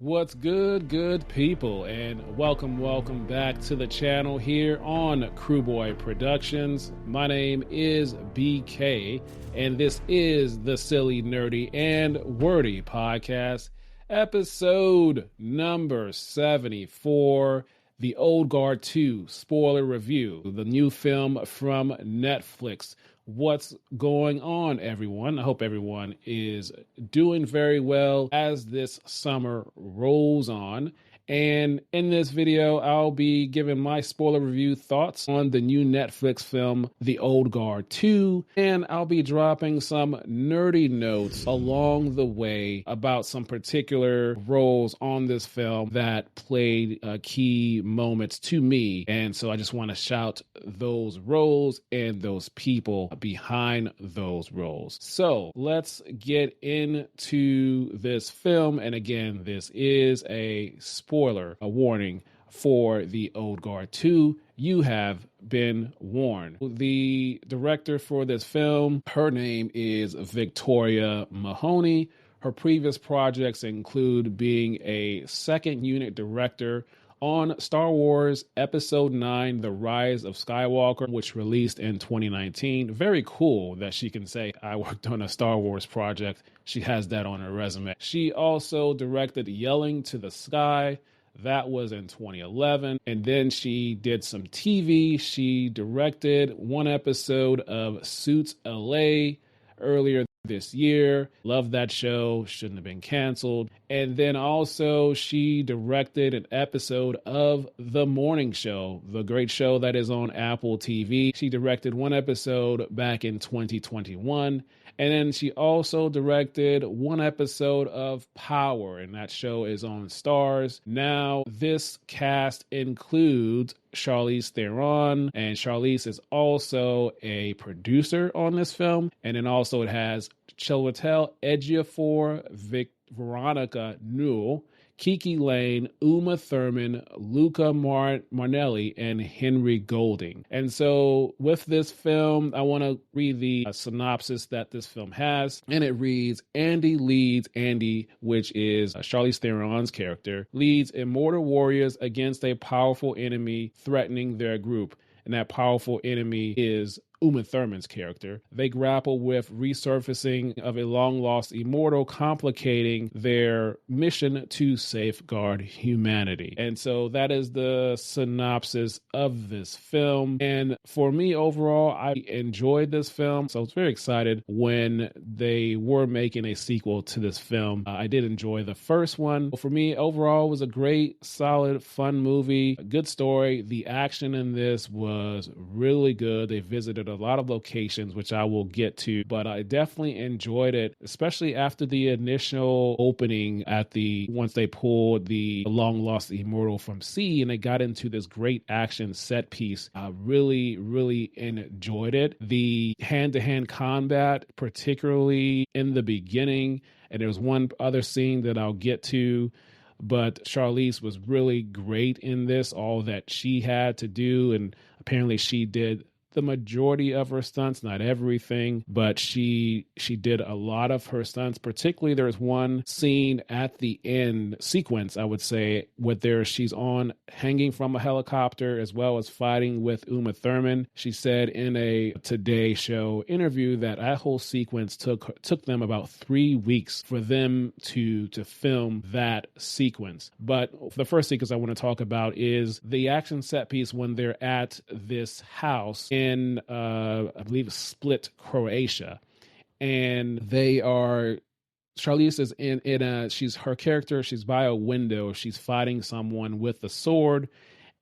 What's good people, and welcome back to the channel here on Crewboy Productions. My name is BK, and this is the Silly, Nerdy, and Wordy podcast, episode number 74, The Old Guard 2 spoiler review, the new film from Netflix. What's going on, everyone? I hope everyone is doing very well as this summer rolls on. And in this video, I'll be giving my spoiler review thoughts on the new Netflix film, The Old Guard 2, and I'll be dropping some nerdy notes along the way about some particular roles on this film that played key moments to me. And so I just want to shout those roles and those people behind those roles. So let's get into this film. And again, this is a warning for The Old Guard 2. You have been warned. The director for this film, her name is Victoria Mahoney. Her previous projects include being a second unit director on Star Wars Episode 9, The Rise of Skywalker, which released in 2019. Very cool that she can say, I worked on a Star Wars project. She has that on her resume. She also directed Yelling to the Sky. That was in 2011. And then she did some TV. She directed one episode of Suits LA earlier this year. Love that show. Shouldn't have been canceled. And then also she directed an episode of The Morning Show, the great show that is on Apple TV. She directed one episode back in 2021. And then she also directed one episode of Power, and that show is on Stars. Now, this cast includes Charlize Theron, and Charlize is also a producer on this film. And then also it has Chiwetel Ejiofor, Veronica Newell, Kiki Lane, Uma Thurman, Luca Marnelli, and Henry Golding. And so with this film, I want to read the synopsis that this film has. And it reads, Andy, which is Charlize Theron's character, leads immortal warriors against a powerful enemy threatening their group. And that powerful enemy is Uma Thurman's character. They grapple with resurfacing of a long-lost immortal, complicating their mission to safeguard humanity. And so that is the synopsis of this film. And for me, overall, I enjoyed this film. So I was very excited when they were making a sequel to this film. I did enjoy the first one. For me, overall, it was a great, solid, fun movie. A good story. The action in this was really good. They visited a lot of locations, which I will get to, but I definitely enjoyed it, especially after the initial opening once they pulled the long lost immortal from sea and they got into this great action set piece. I really enjoyed it. The hand-to-hand combat, particularly in the beginning, and there's one other scene that I'll get to, but Charlize was really great in this, all that she had to do, and apparently she did the majority of her stunts, not everything, but she did a lot of her stunts. Particularly, there's one scene at the end sequence, I would say, where she's hanging from a helicopter as well as fighting with Uma Thurman. She said in a Today Show interview that whole sequence took them about 3 weeks for them to film that sequence. But the first sequence I want to talk about is the action set piece when they're at this house in, I believe, Split, Croatia. And Charlize is she's by a window, she's fighting someone with a sword,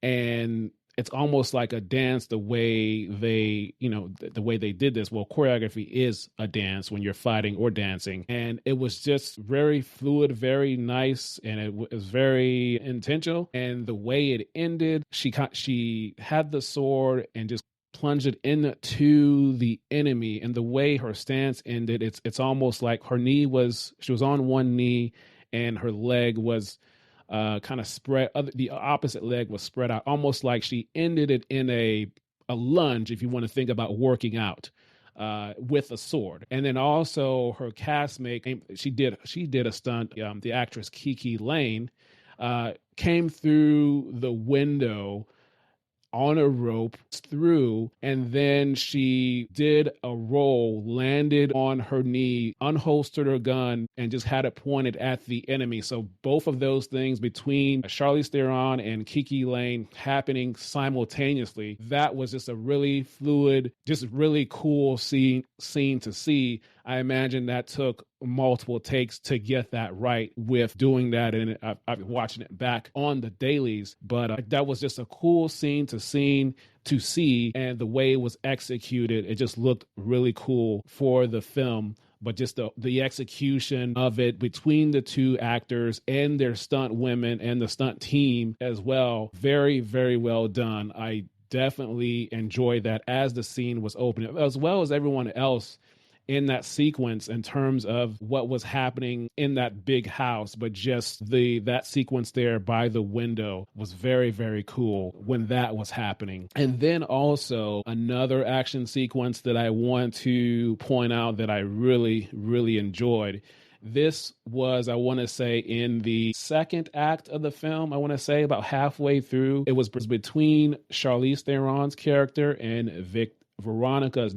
and it's almost like a dance the way they did this. Well, choreography is a dance when you're fighting or dancing. And it was just very fluid, very nice, and it was very intentional. And the way it ended, she had the sword and just plunged it into the enemy, and the way her stance ended, it's almost like she was on one knee and her leg was kind of spread, the opposite leg was spread out, almost like she ended it in a lunge, if you want to think about working out. with a sword. And then also her castmate, she did a stunt. The actress Kiki Lane came through the window on a rope through, and then she did a roll, landed on her knee, unholstered her gun, and just had it pointed at the enemy. So both of those things between Charlize Theron and Kiki Lane happening simultaneously, that was just a really fluid, just really cool scene to see. I imagine that took multiple takes to get that right with doing that. And I've been watching it back on the dailies, but that was just a cool scene to see. And the way it was executed, it just looked really cool for the film. But just the execution of it between the two actors and their stunt women and the stunt team as well, very, very well done. I definitely enjoyed that as the scene was opening, as well as everyone else in that sequence in terms of what was happening in that big house. But just that sequence there by the window was very, very cool when that was happening. And then also another action sequence that I want to point out that I really, really enjoyed. This was, I want to say, in the second act of the film. I want to say about halfway through. It was between Charlize Theron's character and Veronica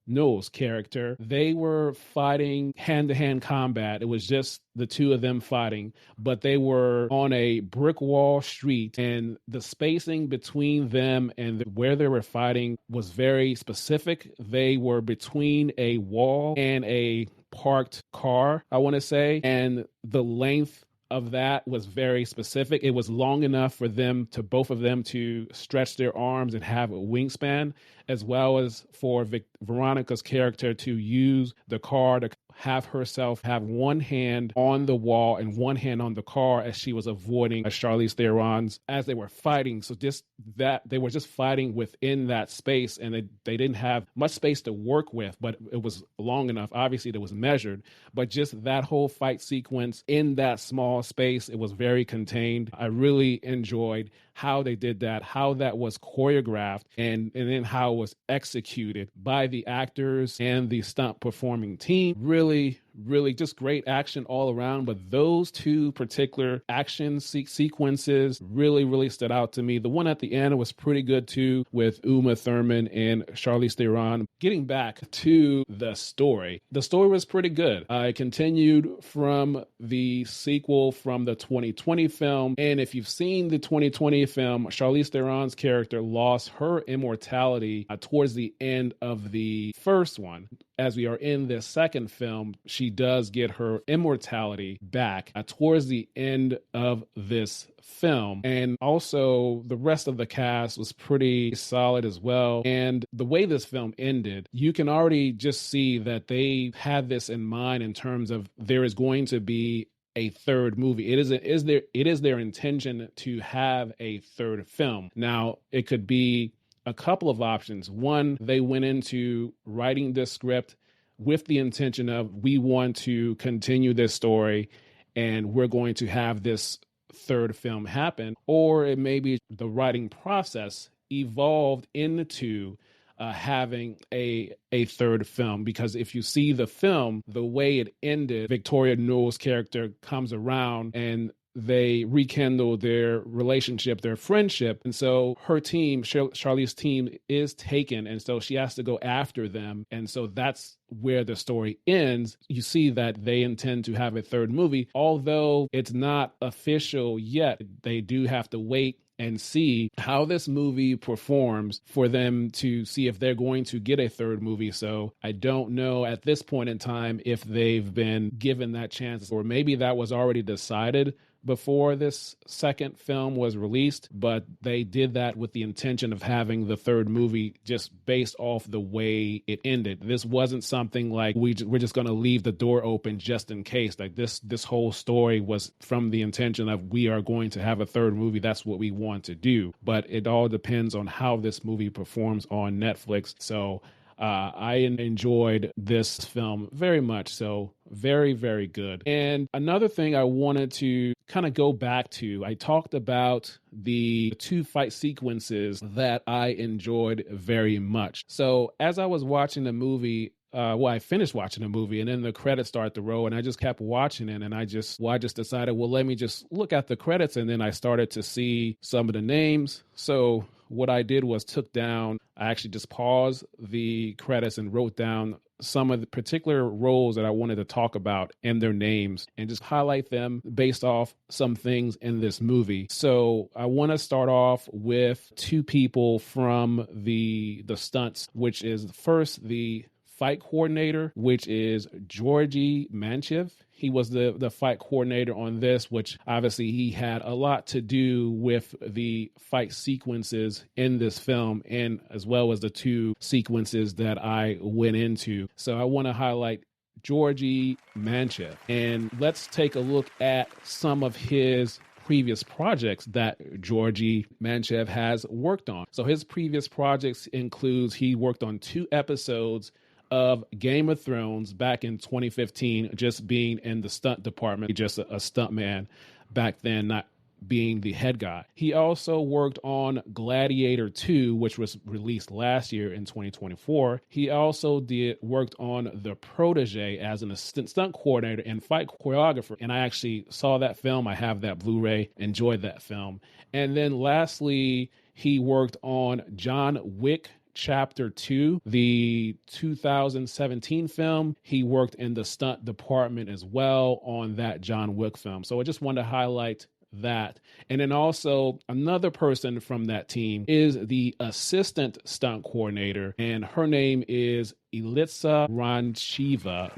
Null's character. They were fighting hand-to-hand combat. It was just the two of them fighting, but they were on a brick wall street, and the spacing between them and where they were fighting was very specific. They were between a wall and a parked car, I want to say, and the length of that was very specific. It was long enough for both of them to stretch their arms and have a wingspan, as well as for Veronica's character to use the car to have herself have one hand on the wall and one hand on the car as she was avoiding Charlize Theron's as they were fighting. So they were just fighting within that space, and they didn't have much space to work with, but it was long enough. Obviously, it was measured, but just that whole fight sequence in that small space, it was very contained. I really enjoyed how they did that, how that was choreographed, and then how it was executed by the actors and the stunt performing team. Really, really just great action all around. But those two particular action sequences really, really stood out to me. The one at the end was pretty good too, with Uma Thurman and Charlize Theron. Getting back to the story was pretty good. I continued from the sequel from the 2020 film. And if you've seen the 2020 film, Charlize Theron's character lost her immortality towards the end of the first one. As we are in this second film, she does get her immortality back towards the end of this film. And also the rest of the cast was pretty solid as well. And the way this film ended, you can already just see that they had this in mind in terms of there is going to be a third movie. It is their intention to have a third film. Now, it could be a couple of options. One, they went into writing this script with the intention of, we want to continue this story and we're going to have this third film happen. Or it may be the writing process evolved into having a third film. Because if you see the film, the way it ended, Victoria Null's character comes around and they rekindle their relationship, their friendship. And so her team, Charlize's team, is taken. And so she has to go after them. And so that's where the story ends. You see that they intend to have a third movie. Although it's not official yet, they do have to wait and see how this movie performs for them to see if they're going to get a third movie. So I don't know at this point in time if they've been given that chance, or maybe that was already decided before this second film was released, but they did that with the intention of having the third movie just based off the way it ended. This wasn't something like we're just going to leave the door open just in case. Like this whole story was from the intention of, we are going to have a third movie. That's what we want to do. But it all depends on how this movie performs on Netflix. So I enjoyed this film very much. So very, very good. And another thing I wanted to kind of go back to, I talked about the 2 fight sequences that I enjoyed very much. So as I was watching the movie, I finished watching the movie and then the credits start to roll and I just kept watching it and I just decided, well, let me just look at the credits, and then I started to see some of the names. So what I did was I actually just paused the credits and wrote down some of the particular roles that I wanted to talk about and their names and just highlight them based off some things in this movie. So I want to start off with 2 people from the stunts, which is first the fight coordinator, which is Georgi Manchev. He was the fight coordinator on this, which obviously he had a lot to do with the fight sequences in this film, and as well as the 2 sequences that I went into. So I want to highlight Georgi Manchev, and let's take a look at some of his previous projects that Georgi Manchev has worked on. So his previous projects includes he worked on 2 episodes of Game of Thrones back in 2015, just being in the stunt department, just a stunt man back then, not being the head guy. He also worked on Gladiator 2, which was released last year in 2024. He also worked on The Protege as an assistant stunt coordinator and fight choreographer. And I actually saw that film. I have that Blu-ray, enjoyed that film. And then lastly, he worked on John Wick Chapter 2, the 2017 film. He worked in the stunt department as well on that John Wick film. So I just wanted to highlight that. And then also another person from that team is the assistant stunt coordinator, and her name is Elitsa Rancheva.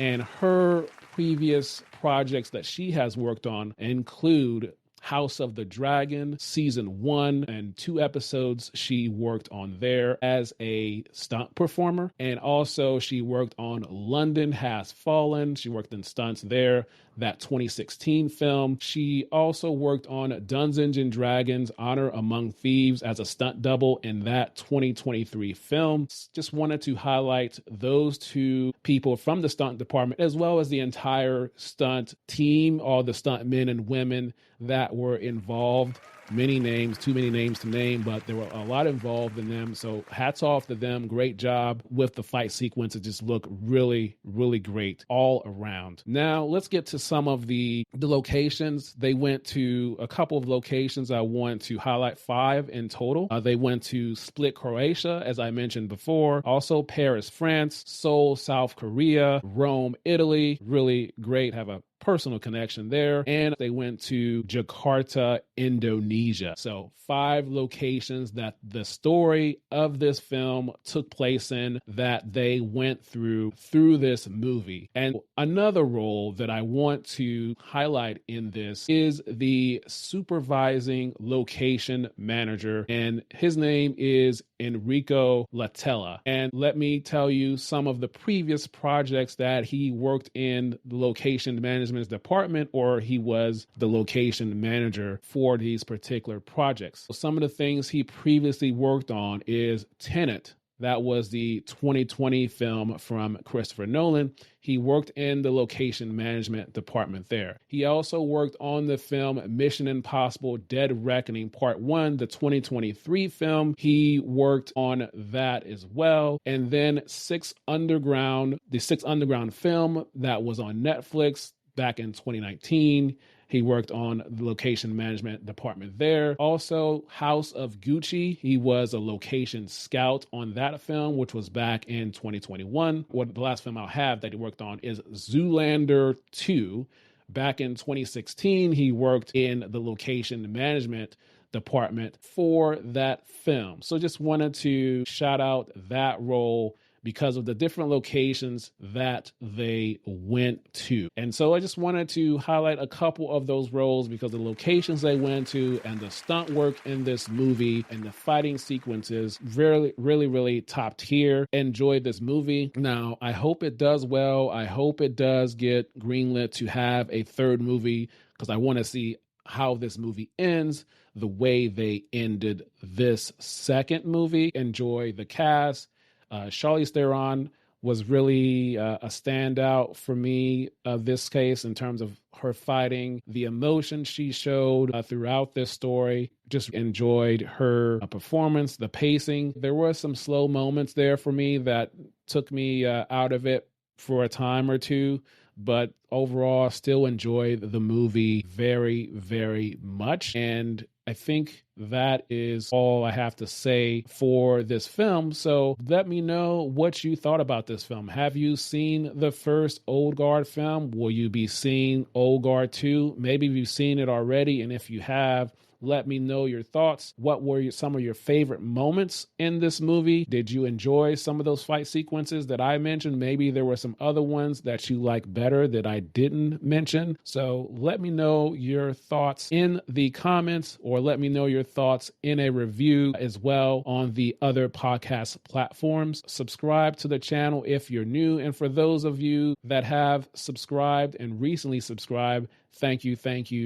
And her previous projects that she has worked on include House of the Dragon, season 1 and 2 episodes she worked on there as a stunt performer. And also she worked on London Has Fallen. She worked in stunts there, that 2016 film. She also worked on Dungeons and Dragons Honor Among Thieves as a stunt double in that 2023 film. Just wanted to highlight those 2 people from the stunt department, as well as the entire stunt team, all the stunt men and women that were involved. Many names, too many names to name, but there were a lot involved in them. So hats off to them. Great job with the fight sequences. Just look really, really great all around. Now let's get to some of the locations. They went to a couple of locations. I want to highlight 5 in total. They went to Split, Croatia, as I mentioned before. Also Paris, France, Seoul, South Korea, Rome, Italy. Really great. Have a personal connection there. And they went to Jakarta, Indonesia. So 5 locations that the story of this film took place in, that they went through this movie. And another role that I want to highlight in this is the supervising location manager, and his name is Enrico Latella. And let me tell you some of the previous projects that he worked in the location management department, or he was the location manager for these particular projects. So some of the things he previously worked on is Tenet. That was the 2020 film from Christopher Nolan. He worked in the location management department there. He also worked on the film Mission Impossible Dead Reckoning Part 1, the 2023 film. He worked on that as well. And then the Six Underground film that was on Netflix back in 2019. He worked on the location management department there. Also, House of Gucci. He was a location scout on that film, which was back in 2021. The last film I'll have that he worked on is Zoolander 2. Back in 2016, he worked in the location management department for that film. So just wanted to shout out that role because of the different locations that they went to. And so I just wanted to highlight a couple of those roles because the locations they went to and the stunt work in this movie and the fighting sequences, really, really, really top tier. Enjoyed this movie. Now, I hope it does well. I hope it does get greenlit to have a third movie because I want to see how this movie ends, the way they ended this second movie. Enjoy the cast. Charlize Theron was really a standout for me this case in terms of her fighting, the emotion she showed throughout this story. Just enjoyed her performance, the pacing. There were some slow moments there for me that took me out of it for a time or two, but overall still enjoyed the movie very, very much. And I think that is all I have to say for this film. So let me know what you thought about this film. Have you seen the first Old Guard film? Will you be seeing Old Guard 2? Maybe you've seen it already, and if you have, let me know your thoughts. What were some of your favorite moments in this movie? Did you enjoy some of those fight sequences that I mentioned? Maybe there were some other ones that you like better that I didn't mention. So let me know your thoughts in the comments, or let me know your thoughts in a review as well on the other podcast platforms. Subscribe to the channel if you're new. And for those of you that have subscribed and recently subscribed, thank you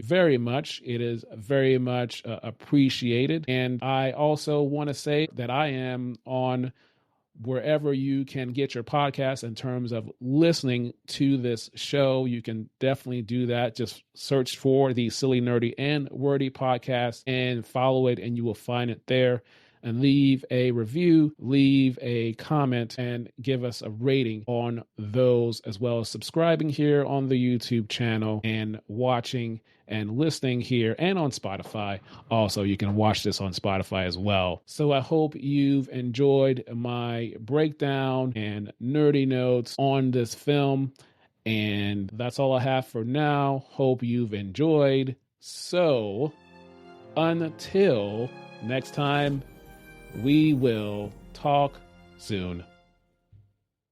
very much. It is very much appreciated. And I also want to say that I am on wherever you can get your podcast in terms of listening to this show. You can definitely do that. Just search for the Silly, Nerdy, and Wordy podcast and follow it, and you will find it there. And leave a review, leave a comment, and give us a rating on those, as well as subscribing here on the YouTube channel and watching and listening here and on Spotify. Also, you can watch this on Spotify as well. So I hope you've enjoyed my breakdown and nerdy notes on this film. And that's all I have for now. Hope you've enjoyed. So until next time, we will talk soon.